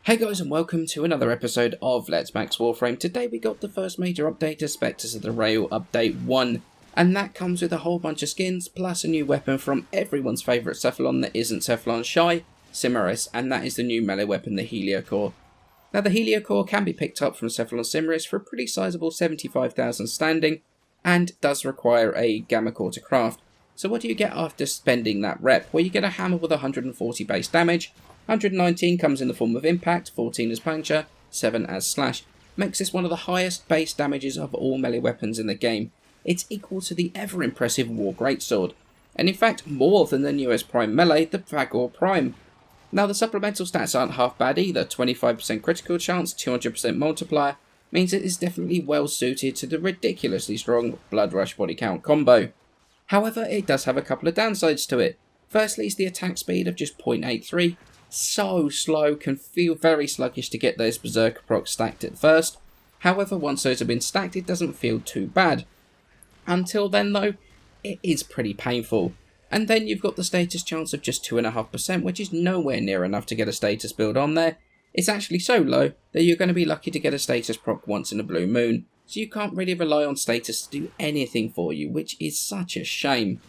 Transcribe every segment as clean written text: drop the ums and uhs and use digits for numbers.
Hey guys, and welcome to another episode of Let's Max Warframe. Today we got the first major update to Spectres of the Rail Update 1, and that comes with a whole bunch of skins, plus a new weapon from everyone's favourite Cephalon that isn't Cephalon Shy, Cimaris, and that is the new melee weapon, the Heliocor. Now the Heliocor can be picked up from Cephalon Cimaris for a pretty sizable 75,000 standing, and does require a Gamma Core to craft. So what do you get after spending that rep? Well, you get a hammer with 140 base damage, 119 comes in the form of impact, 14 as puncture, 7 as slash. Makes this one of the highest base damages of all melee weapons in the game. It's equal to the ever impressive War Greatsword, and in fact more than the newest Prime Melee, the Fagor Prime. Now the supplemental stats aren't half bad either. 25% critical chance, 200% multiplier, means it is definitely well suited to the ridiculously strong Blood Rush body count combo. However, it does have a couple of downsides to it. Firstly is the attack speed of just 0.83. So slow, can feel very sluggish to get those Berserker procs stacked at first. However, once those have been stacked, it doesn't feel too bad. Until then though, it is pretty painful. And then you've got the status chance of just 2.5%, which is nowhere near enough to get a status build on there. It's actually so low that you're going to be lucky to get a status proc once in a blue moon. So you can't really rely on status to do anything for you, which is such a shame.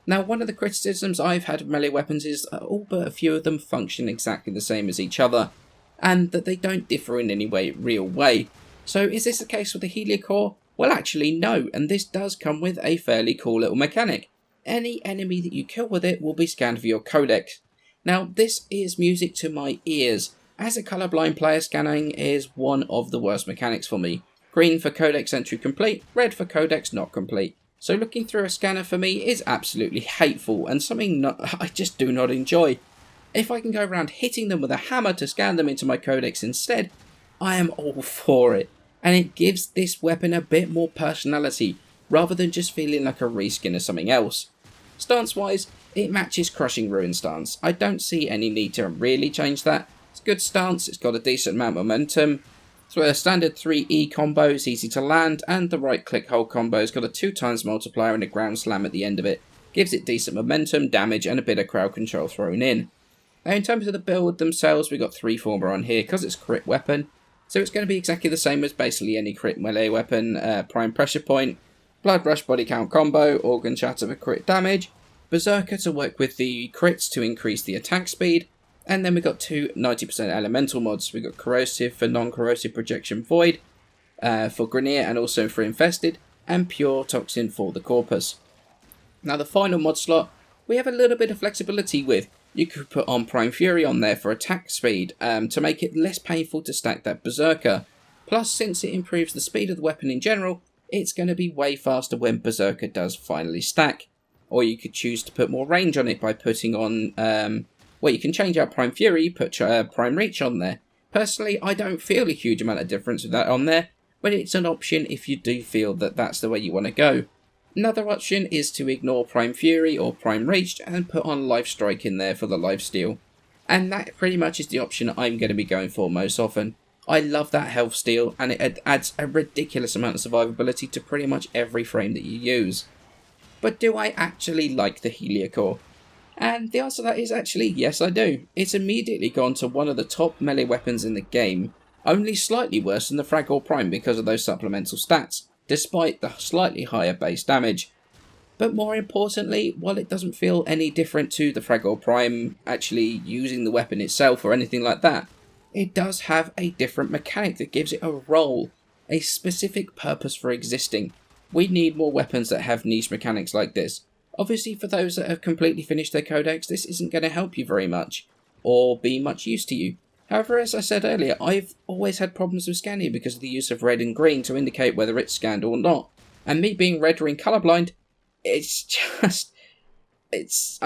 Now, one of the criticisms I've had of melee weapons is all but a few of them function exactly the same as each other, and that they don't differ in any real way. So is this the case with the Heliocor? Well, actually no, and this does come with a fairly cool little mechanic. Any enemy that you kill with it will be scanned for your codex. Now, this is music to my ears. As a colourblind player, scanning is one of the worst mechanics for me. Green for codex entry complete, red for codex not complete. So looking through a scanner for me is absolutely hateful and something I just do not enjoy. If I can go around hitting them with a hammer to scan them into my codex instead, I am all for it. And it gives this weapon a bit more personality, rather than just feeling like a reskin of something else. Stance wise, it matches Crushing Ruin stance. I don't see any need to really change that. It's a good stance, it's got a decent amount of momentum. So a standard 3E combo is easy to land, and the right click hold combo has got a 2x multiplier and a ground slam at the end of it. Gives it decent momentum, damage, and a bit of crowd control thrown in. Now in terms of the build themselves, we've got 3 former on here because it's crit weapon. So it's going to be exactly the same as basically any crit melee weapon. Prime pressure point, Blood Rush body count combo, Organ Shatter for crit damage, Berserker to work with the crits to increase the attack speed. And then we've got 2 90% elemental mods. We've got Corrosive for non-corrosive projection void, for Grenier and also for Infested, and Pure Toxin for the Corpus. Now the final mod slot, we have a little bit of flexibility with. You could put on Prime Fury on there for attack speed, to make it less painful to stack that Berserker. Plus, since it improves the speed of the weapon in general, it's going to be way faster when Berserker does finally stack. Or you could choose to put more range on it by putting on... well, you can change out Prime Fury, put Prime Reach on there. Personally, I don't feel a huge amount of difference with that on there, but it's an option if you do feel that that's the way you want to go. Another option is to ignore Prime Fury or Prime Reach and put on Life Strike in there for the lifesteal. And that pretty much is the option I'm going to be going for most often. I love that health steal, and it adds a ridiculous amount of survivability to pretty much every frame that you use. But do I actually like the Heliocor? And the answer to that is actually, yes I do. It's immediately gone to one of the top melee weapons in the game, only slightly worse than the Fagor Prime because of those supplemental stats, despite the slightly higher base damage. But more importantly, while it doesn't feel any different to the Fagor Prime actually using the weapon itself or anything like that, it does have a different mechanic that gives it a role, a specific purpose for existing. We need more weapons that have niche mechanics like this. Obviously, for those that have completely finished their codex, this isn't going to help you very much, or be much use to you. However, as I said earlier, I've always had problems with scanning because of the use of red and green to indicate whether it's scanned or not. And me being red or green colourblind, I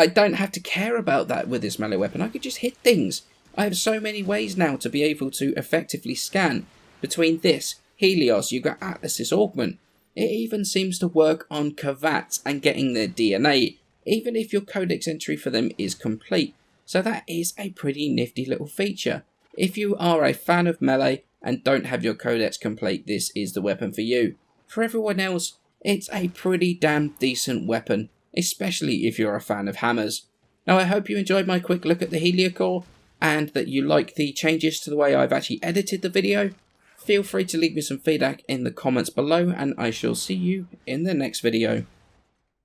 don't have to care about that with this melee weapon. I could just hit things. I have so many ways now to be able to effectively scan. Between this, Helios, you've got Atlas's Augment. It even seems to work on Kavat and getting their DNA, even if your codex entry for them is complete. So that is a pretty nifty little feature. If you are a fan of melee and don't have your codex complete, this is the weapon for you. For everyone else, it's a pretty damn decent weapon, especially if you're a fan of hammers. Now I hope you enjoyed my quick look at the Heliocor. and that you like the changes to the way I've actually edited the video, feel free to leave me some feedback in the comments below, and I shall see you in the next video.